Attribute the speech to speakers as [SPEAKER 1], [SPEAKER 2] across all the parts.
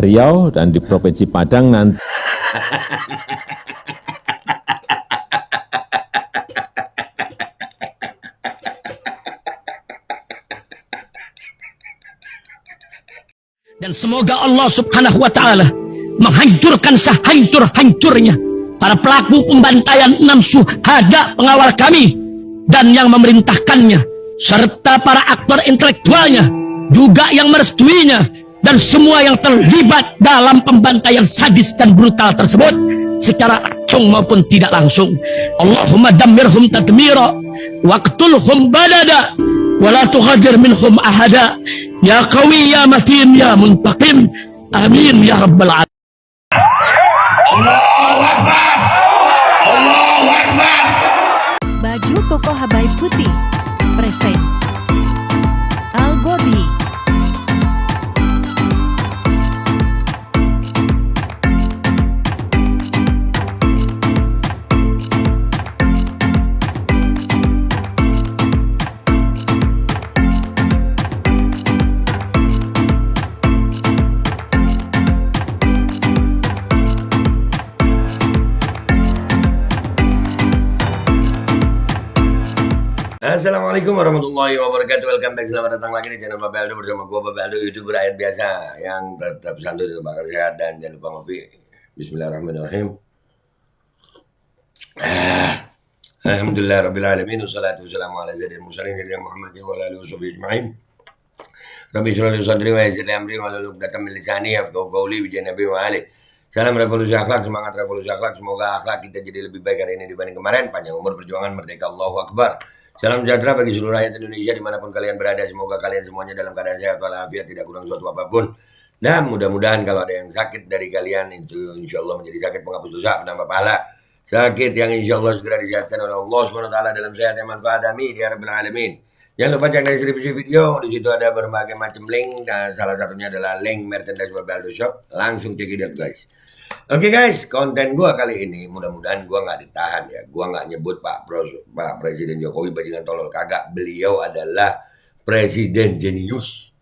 [SPEAKER 1] Riau dan di Provinsi Padang nanti.
[SPEAKER 2] Dan semoga Allah Subhanahu wa Ta'ala menghancurkan sehancur-hancurnya para pelaku pembantaian 6 syuhada pengawal kami dan yang memerintahkannya, serta para aktor intelektualnya juga yang merestuinya, dan semua yang terlibat dalam pembantaian sadis dan brutal tersebut secara langsung maupun tidak langsung. Allahumma dammirhum tadmira waqtulhum balada wala tughadir minhum ahada ya qawi ya matin ya muntaqim amin ya rabbal alamin.
[SPEAKER 3] Allahu Akbar, Allahu Akbar.
[SPEAKER 4] Baju koko Habaib putih present Al Gobi.
[SPEAKER 3] Assalamualaikum warahmatullahi wabarakatuh. Welcome back, selamat datang lagi di channel Bapak Aldo bersama gue Bapak Aldo, YouTuber rakyat biasa yang tetap santuy dan bakal sehat, dan jangan lupa ngopi. Bismillahirrahmanirrahim. Alhamdulillahirrabbilalamin. Wassalatu wassalamu ala sayyidil mursalin sayyidina Muhammad wa ala alihi washabihi ajma'in. Rabbi shrah li sadri wa yassir li amri wahlul 'uqdatam min lisani yafqahu qawli bi nabi wa ali. Salam revolusi akhlak, semangat revolusi akhlak. Semoga akhlak kita jadi lebih baik hari ini dibanding kemarin. Panjang umur, perjuangan, merdeka, Allahu Akbar. Salam sejahtera bagi seluruh rakyat Indonesia dimanapun kalian berada. Semoga kalian semuanya dalam keadaan sehat walafiat, tidak kurang suatu apapun. Dan mudah-mudahan kalau ada yang sakit dari kalian itu insya Allah menjadi sakit penghapus dosa, menambah pahala. Sakit yang insya Allah segera disehatkan oleh Allah SWT dalam sehat yang manfaat, amin ya rabbal alamin. Jangan lupa cek deskripsi video, di situ ada berbagai macam link, dan salah satunya adalah link merchandise Bapak Aldo Shop. Langsung cek it out guys. Oke guys, konten gua kali ini mudah-mudahan gua nggak ditahan ya. Gua nggak nyebut Pak Presiden Jokowi bajingan tolol, kagak. Beliau adalah presiden jenius.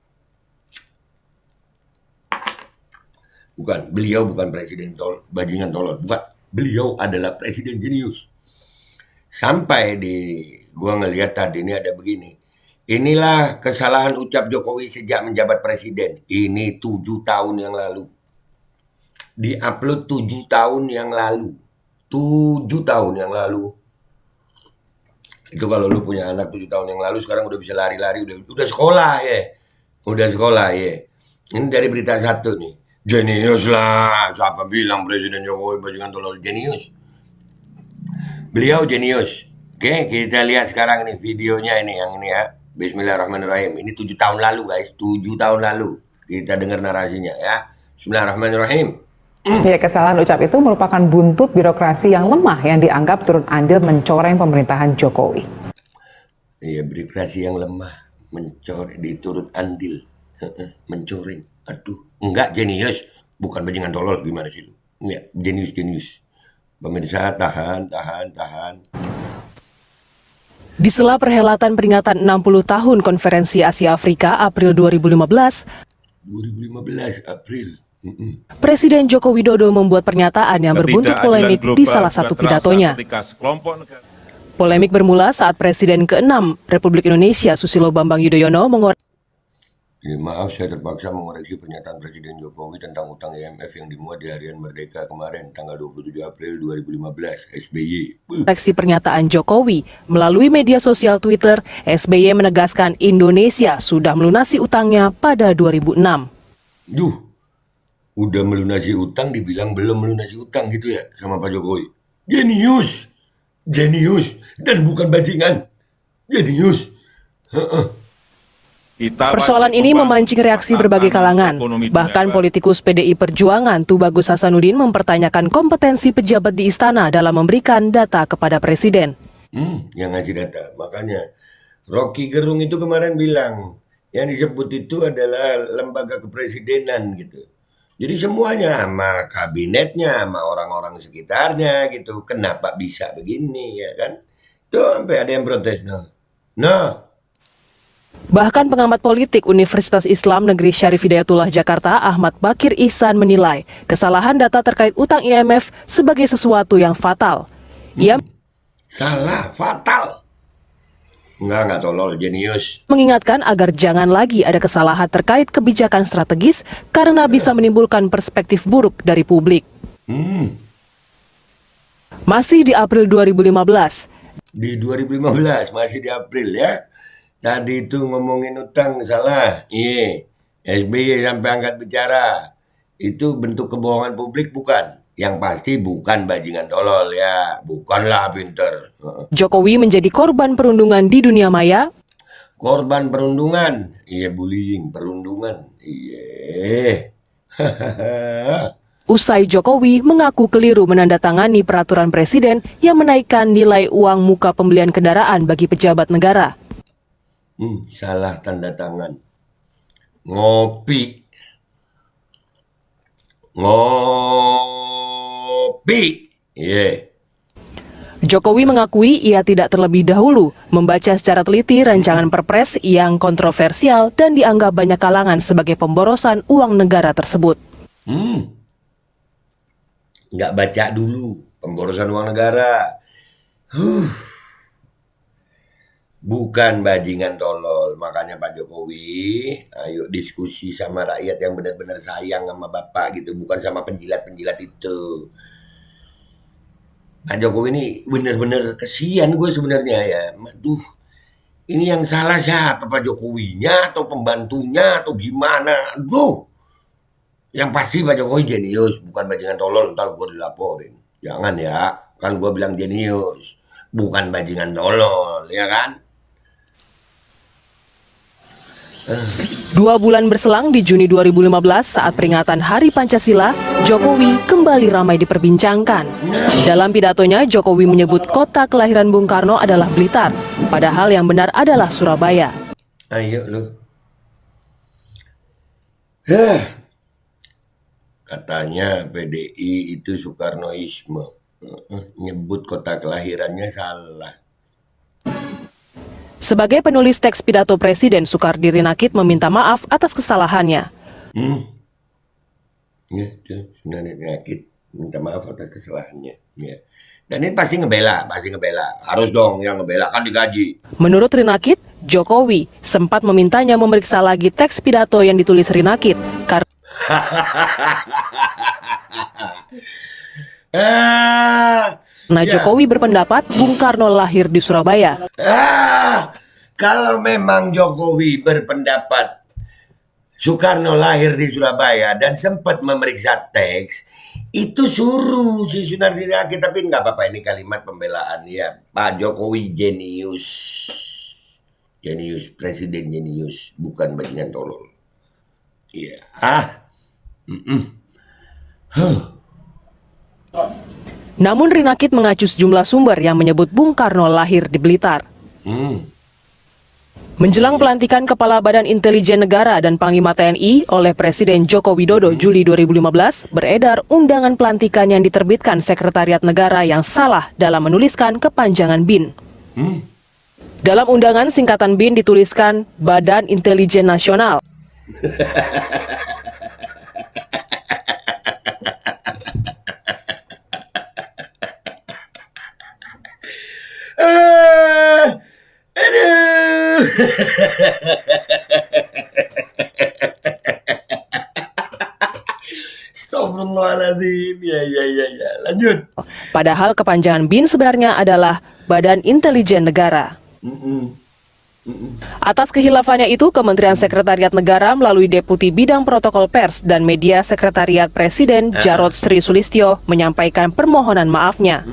[SPEAKER 3] Beliau bukan presiden bajingan tolol, bukan. Beliau adalah presiden jenius. Sampai gua ngelihat tadi ini ada begini. Inilah kesalahan ucap Jokowi sejak menjabat presiden. Ini 7 tahun yang lalu. Di-upload 7 tahun yang lalu. 7 tahun yang lalu. Itu kalau lu punya anak 7 tahun yang lalu, sekarang udah bisa lari-lari, udah sekolah ya. Udah sekolah ya. Ini dari berita satu nih. Jenius lah. Siapa bilang Presiden Jokowi bajingan tolol? Jenius. Beliau jenius. Oke, kita lihat sekarang nih videonya ini, yang ini ya. Bismillahirrahmanirrahim. Ini 7 tahun lalu guys. 7 tahun lalu. Kita dengar narasinya ya. Bismillahirrahmanirrahim.
[SPEAKER 5] Ya, kesalahan ucap itu merupakan buntut birokrasi yang lemah yang dianggap turut andil mencoreng pemerintahan Jokowi.
[SPEAKER 3] Iya, birokrasi yang lemah, diturut andil, mencoreng. Aduh, enggak jenius, bukan bajingan tolol, gimana sih lu? Enggak, jenius. Pemirsa, tahan.
[SPEAKER 6] Di sela perhelatan peringatan 60 tahun Konferensi Asia Afrika April 2015,
[SPEAKER 3] April.
[SPEAKER 6] Presiden Joko Widodo membuat pernyataan yang berbuntut polemik di salah satu pidatonya. Polemik bermula saat Presiden ke-6 Republik Indonesia Susilo Bambang Yudhoyono
[SPEAKER 3] Maaf, saya terpaksa mengoreksi pernyataan Presiden Jokowi tentang utang IMF yang dimuat di Harian Merdeka kemarin, tanggal 27 April 2015, SBY.
[SPEAKER 6] Koreksi pernyataan Jokowi melalui media sosial Twitter. SBY menegaskan Indonesia sudah melunasi utangnya pada 2006.
[SPEAKER 3] Udah melunasi utang, dibilang belum melunasi utang gitu ya sama Pak Jokowi. Jenius, dan bukan bajingan. Jenius.
[SPEAKER 6] Persoalan ini memancing reaksi berbagai kalangan. Bahkan politikus PDI Perjuangan Tubagus Hasanuddin mempertanyakan kompetensi pejabat di istana dalam memberikan data kepada Presiden.
[SPEAKER 3] Yang ngasih data. Makanya Rocky Gerung itu kemarin bilang, yang disebut itu adalah lembaga kepresidenan gitu. Jadi semuanya, sama kabinetnya, sama orang-orang sekitarnya gitu. Kenapa bisa begini ya kan? Tuh sampai ada yang protes. Nah,
[SPEAKER 6] Bahkan pengamat politik Universitas Islam Negeri Syarif Hidayatullah Jakarta, Ahmad Bakir Ihsan menilai kesalahan data terkait utang IMF sebagai sesuatu yang fatal. Ia
[SPEAKER 3] Salah, fatal. Enggak tolol, jenius.
[SPEAKER 6] mengingatkan agar jangan lagi ada kesalahan terkait kebijakan strategis karena bisa menimbulkan perspektif buruk dari publik. Masih di April 2015,
[SPEAKER 3] Di 2015, masih di April ya. Tadi itu ngomongin utang salah. Iya. SBY sampai angkat bicara. Itu bentuk kebohongan publik bukan? Yang pasti bukan bajingan tolol ya. Bukanlah pinter.
[SPEAKER 6] Jokowi menjadi korban perundungan di dunia maya.
[SPEAKER 3] Korban perundungan. Iya, bullying, perundungan. Iya.
[SPEAKER 6] Usai Jokowi mengaku keliru menandatangani peraturan presiden yang menaikkan nilai uang muka pembelian kendaraan bagi pejabat negara.
[SPEAKER 3] Salah tanda tangan. Ngopi. Iya.
[SPEAKER 6] Jokowi mengakui ia tidak terlebih dahulu membaca secara teliti rancangan perpres yang kontroversial dan dianggap banyak kalangan sebagai pemborosan uang negara tersebut.
[SPEAKER 3] Nggak baca dulu pemborosan uang negara. Bukan bajingan tolol. Makanya Pak Jokowi, ayo diskusi sama rakyat yang benar-benar sayang sama Bapak gitu. Bukan sama penjilat-penjilat itu. Pak Jokowi ini benar-benar kesian gue sebenarnya ya. Aduh, ini yang salah siapa? Pak Jokowinya atau pembantunya atau gimana? Aduh. Yang pasti Pak Jokowi jenius, bukan bajingan tolol, ntar gue dilaporin. Jangan ya, kan gue bilang jenius, bukan bajingan tolol, ya kan?
[SPEAKER 6] 2 bulan berselang di Juni 2015 saat peringatan Hari Pancasila, Jokowi kembali ramai diperbincangkan. Dalam pidatonya, Jokowi menyebut kota kelahiran Bung Karno adalah Blitar, padahal yang benar adalah Surabaya.
[SPEAKER 3] Ayo lu. Katanya PDI itu Soekarnoisme. Nyebut kota kelahirannya salah.
[SPEAKER 6] Sebagai penulis teks pidato Presiden, Soekardi Rinakit meminta maaf atas kesalahannya.
[SPEAKER 3] Ya, itu sebenarnya penyakit. Minta maaf atas kesalahannya. Ya. Dan ini pasti ngebela. Harus dong yang ngebela, kan digaji.
[SPEAKER 6] Menurut Rinakit, Jokowi sempat memintanya memeriksa lagi teks pidato yang ditulis Rinakit karena Jokowi berpendapat Bung Karno lahir di Surabaya.
[SPEAKER 3] Kalau memang Jokowi berpendapat Soekarno lahir di Surabaya dan sempat memeriksa teks, itu suruh si Sunardi Rinakit. Tapi nggak apa-apa, ini kalimat pembelaan ya. Pak Jokowi jenius. Jenius, presiden jenius, bukan bajingan tolol. Iya.
[SPEAKER 6] Namun Rinakit mengacu sejumlah sumber yang menyebut Bung Karno lahir di Blitar. Menjelang pelantikan Kepala Badan Intelijen Negara dan Panglima TNI oleh Presiden Joko Widodo Juli 2015, beredar undangan pelantikan yang diterbitkan Sekretariat Negara yang salah dalam menuliskan kepanjangan BIN. Dalam undangan singkatan BIN dituliskan Badan Intelijen Nasional.
[SPEAKER 3] Astagfirullahaladzim. Ya. Lanjut.
[SPEAKER 6] Padahal kepanjangan BIN sebenarnya adalah Badan Intelijen Negara. Atas kehilafannya itu, Kementerian Sekretariat Negara melalui Deputi Bidang Protokol Pers dan Media Sekretariat Presiden Jarod Sri Sulistyo menyampaikan permohonan maafnya.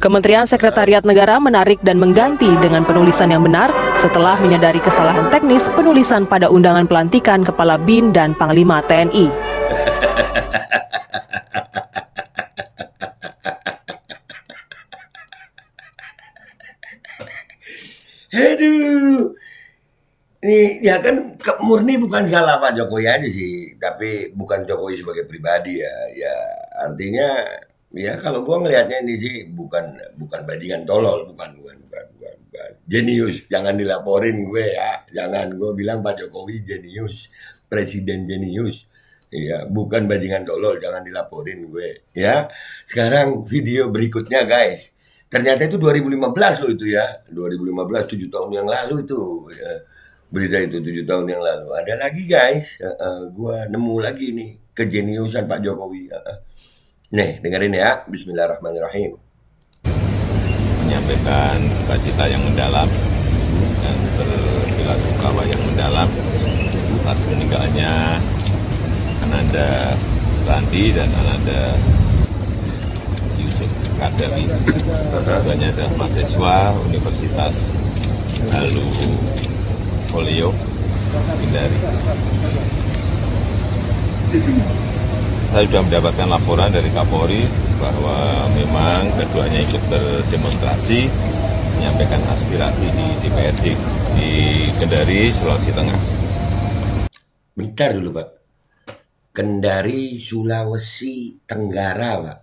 [SPEAKER 6] Kementerian Sekretariat Negara menarik dan mengganti dengan penulisan yang benar setelah menyadari kesalahan teknis penulisan pada undangan pelantikan Kepala BIN dan Panglima TNI.
[SPEAKER 3] Aduh. Ini ya kan murni bukan salah Pak Jokowi aja sih, tapi bukan Jokowi sebagai pribadi ya. Ya artinya Ya kalau gua ngelihatnya ini sih bukan bajingan tolol, bukan. Jenius, jangan dilaporin gue ya. Jangan gue bilang Pak Jokowi jenius, presiden jenius. Iya, bukan bajingan tolol, jangan dilaporin gue ya. Sekarang video berikutnya guys. Ternyata itu 2015 loh itu ya. 2015 7 tahun yang lalu itu. Ya. Berita itu 7 tahun yang lalu. Ada lagi guys. Gua nemu lagi nih kejeniusan Pak Jokowi. Nih, dengerin ya. Bismillahirrahmanirrahim.
[SPEAKER 1] Menyampaikan cita yang mendalam dan berbela-sungkawa yang mendalam atas meninggalnya Ananda Randi dan Ananda Yusuf Kardawi. Keduanya adalah mahasiswa Universitas Halu Oleo Kendari. Saya sudah mendapatkan laporan dari Kapolri bahwa memang keduanya ikut berdemonstrasi menyampaikan aspirasi di DPRD di Kendari, Sulawesi Tengah.
[SPEAKER 3] Bentar dulu Pak. Kendari, Sulawesi Tenggara Pak.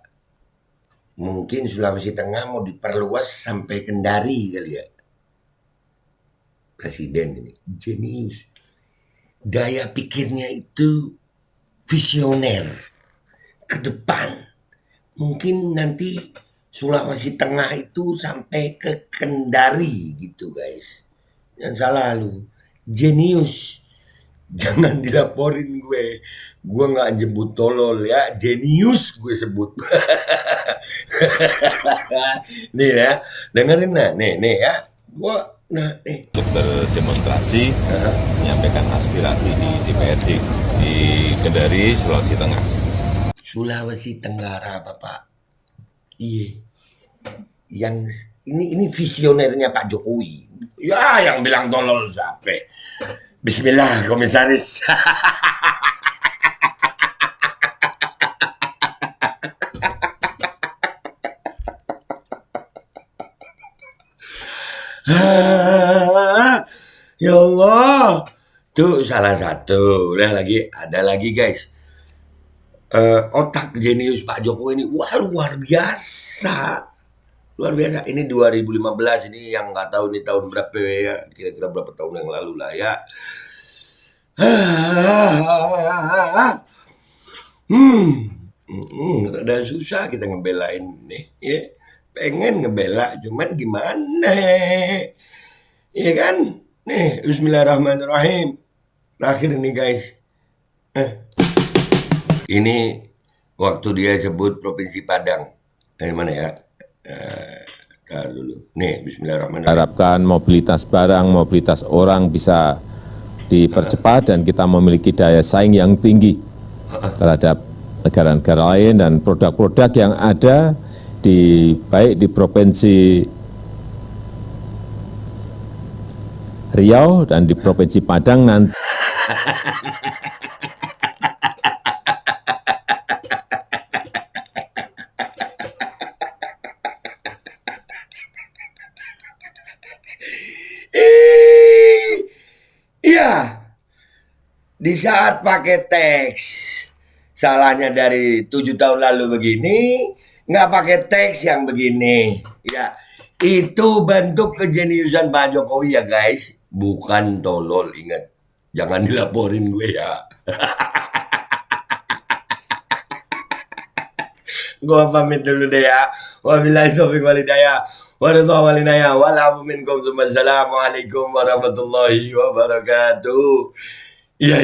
[SPEAKER 3] Mungkin Sulawesi Tengah mau diperluas sampai Kendari kali ya. Presiden ini jenius. Daya pikirnya itu visioner. Ke depan. Mungkin nanti Sulawesi Tengah itu sampai ke Kendari gitu guys. Jangan salah lu. Jenius. Jangan dilaporin gue. Gue gak jemput tolol ya. Jenius gue sebut. Nih ya. Dengerin nah. Nih ya. Gue nah nih.
[SPEAKER 1] Ikut berdemonstrasi menyampaikan aspirasi di DPRD di Kendari, Sulawesi Tengah.
[SPEAKER 3] Sulawesi Tenggara Bapak. Iya. Yang ini visionernya Pak Jokowi. Ya yang bilang tolol siapa? Bismillah komisaris. Ya Allah. Tuh salah satu. Ada lagi guys. Otak jenius Pak Jokowi ini wah luar biasa. Luar biasa. Ini 2015 ini yang nggak tahu ini tahun berapa ya. Kira-kira berapa tahun yang lalu lah ya. Udah susah kita ngebelain nih ya. Pengen ngebela cuman gimana? Iya kan? Nih, bismillahirrahmanirrahim. Terakhir nih guys. Ini waktu dia sebut Provinsi Padang. Dari mana ya? Ntar dulu. Nih, bismillahirrahmanirrahim.
[SPEAKER 1] Harapkan mobilitas barang, mobilitas orang bisa dipercepat dan kita memiliki daya saing yang tinggi terhadap negara-negara lain dan produk-produk yang ada baik di Provinsi Riau dan di Provinsi Padang nanti.
[SPEAKER 3] Iya, di saat pakai teks, salahnya dari 7 tahun lalu begini, nggak pakai teks yang begini. Ya, itu bentuk kejeniusan Pak Jokowi ya guys, bukan tolol, ingat. Jangan dilaporin gue ya. Gue pamit dulu deh ya. Wabillahi taufiq wal hidayah. Wassalamualaikum warahmatullahi wabarakatuh. Iya.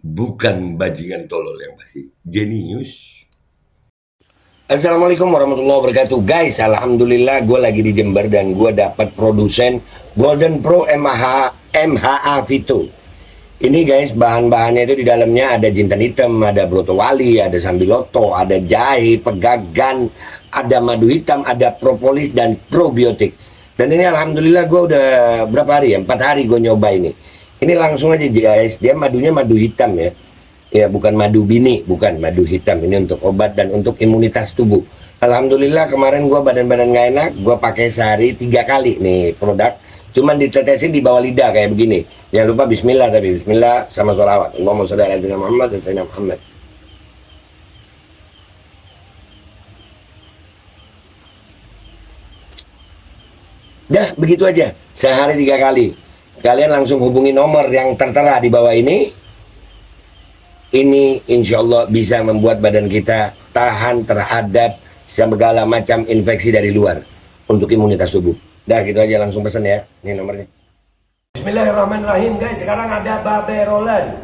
[SPEAKER 3] Bukan bajingan tolol yang pasti. Jenius. Assalamualaikum warahmatullahi wabarakatuh. Guys, alhamdulillah gue lagi di Jember dan gue dapat produsen Golden Pro MHA Vito. Ini guys, bahan-bahannya itu di dalamnya ada jintan hitam, ada broto wali, ada sambiloto, ada jahe, pegagan, ada madu hitam, ada propolis dan probiotik. Dan ini alhamdulillah gue udah berapa hari ya? 4 hari gue nyoba ini. Ini langsung aja guys, dia madunya madu hitam ya. Ya bukan madu bini, bukan madu hitam. Ini untuk obat dan untuk imunitas tubuh. Alhamdulillah kemarin gue badan-badan gak enak, gue pakai sehari 3 kali nih produk. Cuman ditetesin di bawah lidah kayak begini. Jangan lupa bismillah tapi bismillah sama sholawat. Allahumma sholli ala sayyidina Muhammad dan sayyidina Muhammad. Dah, begitu aja. Sehari 3 kali. Kalian langsung hubungi nomor yang tertera di bawah ini. Ini insya Allah bisa membuat badan kita tahan terhadap segala macam infeksi dari luar untuk imunitas tubuh. Dah, gitu aja, langsung pesan ya. Ini nomornya. Bismillahirrahmanirrahim guys. Sekarang ada babe rolen,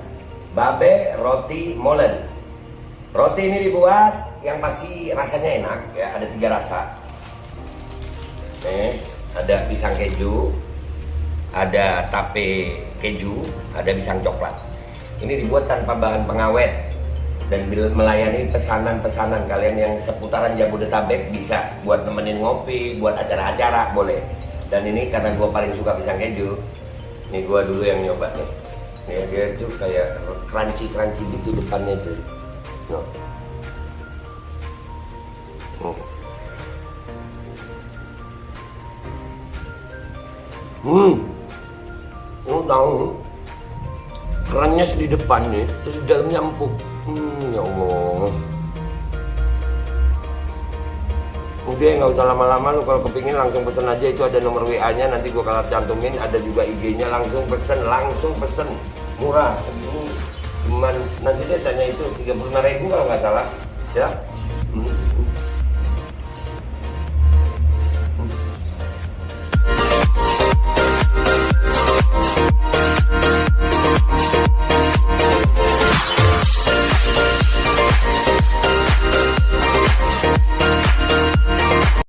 [SPEAKER 3] babe roti molen. Roti ini dibuat yang pasti rasanya enak ya. Ada 3 rasa. Nih, ada pisang keju, ada tape keju, ada pisang coklat. Ini dibuat tanpa bahan pengawet dan melayani pesanan-pesanan kalian yang seputaran Jabodetabek. Bisa buat nemenin ngopi, buat acara-acara boleh. Dan ini karena gue paling suka pisang keju, ini gue dulu yang nyoba nih. Nih, dia tuh kayak crunchy gitu depannya tuh. Tahu kerannya di depan nih, terus di dalamnya empuk. Ya Allah. Udah nggak usah lama-lama, lu kalau kepingin langsung pesen aja, itu ada nomor WA-nya, nanti gua kalau cantumin, ada juga IG-nya, langsung pesen, murah, segini, cuman nanti dia tanya itu 35.000 kalau nggak salah, ya.